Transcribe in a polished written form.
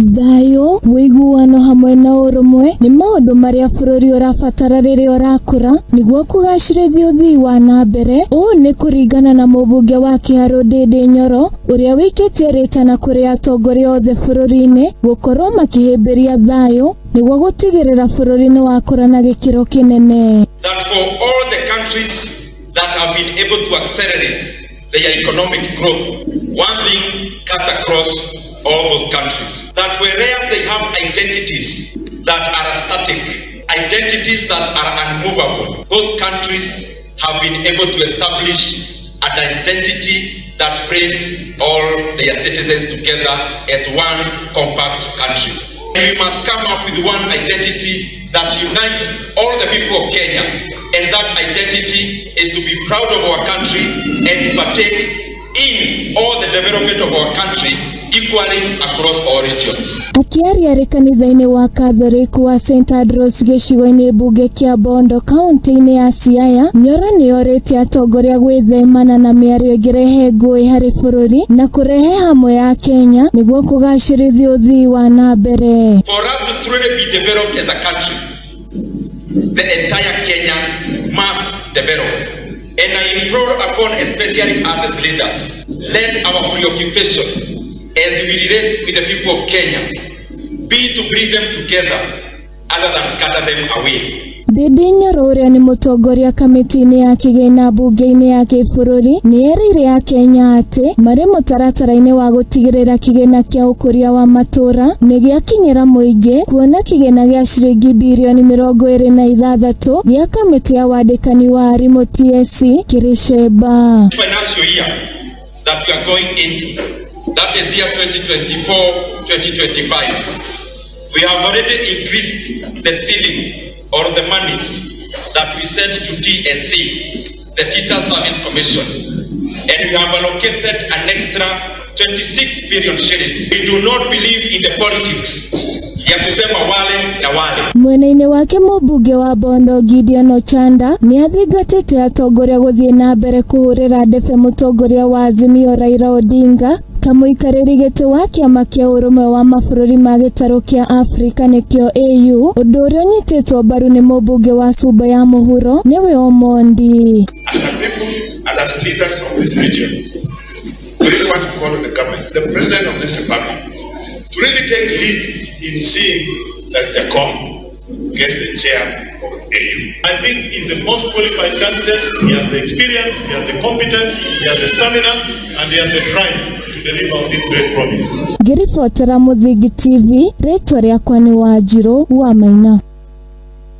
Thayo, wiguano hamwe na urumwe ni maundu maria bururi urabatara riria urakura niguo kugacirithia uthii wa na mbere. Uu ni kuringana na mubunge wa Kiharu Ndindi Nyoro uria wikitie ritana kuri atongoria othe bururi-ini gukorwo makihimbiria thayo niguo gutigirira bururi ni wakura na gikiro kinene. That for all the countries that have been able to accelerate their economic growth, one thing cuts across all those countries, that whereas they have identities that are static, identities that are unmovable, those countries have been able to establish an identity that brings all their citizens together as one compact country. We must come up with one identity that unites all the people of Kenya, and that identity is to be proud of our country and to partake in all the development of our country equally across all regions. Akiaria ri kanitha-ini wa Catholic wa St Andrews gicigo-ini bunge kia Bondo kaunti-ini ya Siaya, Nyoro ni oritie atongoria gwithemana na miario ingirehe ngui hari bururi na kurehe hamwe ya Kenya niguo kugacirithia uthii wa na mbere. For us to truly be developed as a country, the entire Kenya must develop. And I implore upon especially us as leaders, let our preoccupation as we relate with the people of Kenya be to bring them together other than scatter them away. Ndindi Nyoro uria ni mutongoria kamiti-ini ya kigina bunge-ini ya kibururi ni erire a Kenya ati mari mutaratara-ini wa gutigirira kigina kia ukuria wa matura ni giakinyira muingi kuona kigina gia ciringi bilioni 26 gia kamiti ya wandikani wa arimu TSC kiricemba. Financial year that we are going into, that is year 2024-2025, we have already increased the ceiling or the monies that we sent to TSC, the Teacher Service Commission, and we have allocated an extra 26 billion shillings. We do not believe in the politics ya kusema wale na wale. Mwena-ini wake mubunge wa Bondo Gideon Ochanda ni athingatite atongoria guthie na mbere kuhurira ndebe mutongoria wa Azimio Raila Odinga ta muikariri giti wa kiama kia urumwe wa mabururi ma gitaro kia Afrika nikio AU, undu uria unyititwo mbaru ni mubunge wa Suba ya Muhuro niwe Omondi. As a people and as leaders of this region, we really want to call on the government, the president of this republic, to really take lead in seeing that the COM gets the chair of AU. I think he's the most qualified candidate. He has the experience, he has the competence, he has the stamina, and he has the drive to deliver on this great promise. Ngiribotera Muthingi TV, ritwa riakwa ni Wanjiru wa Maina.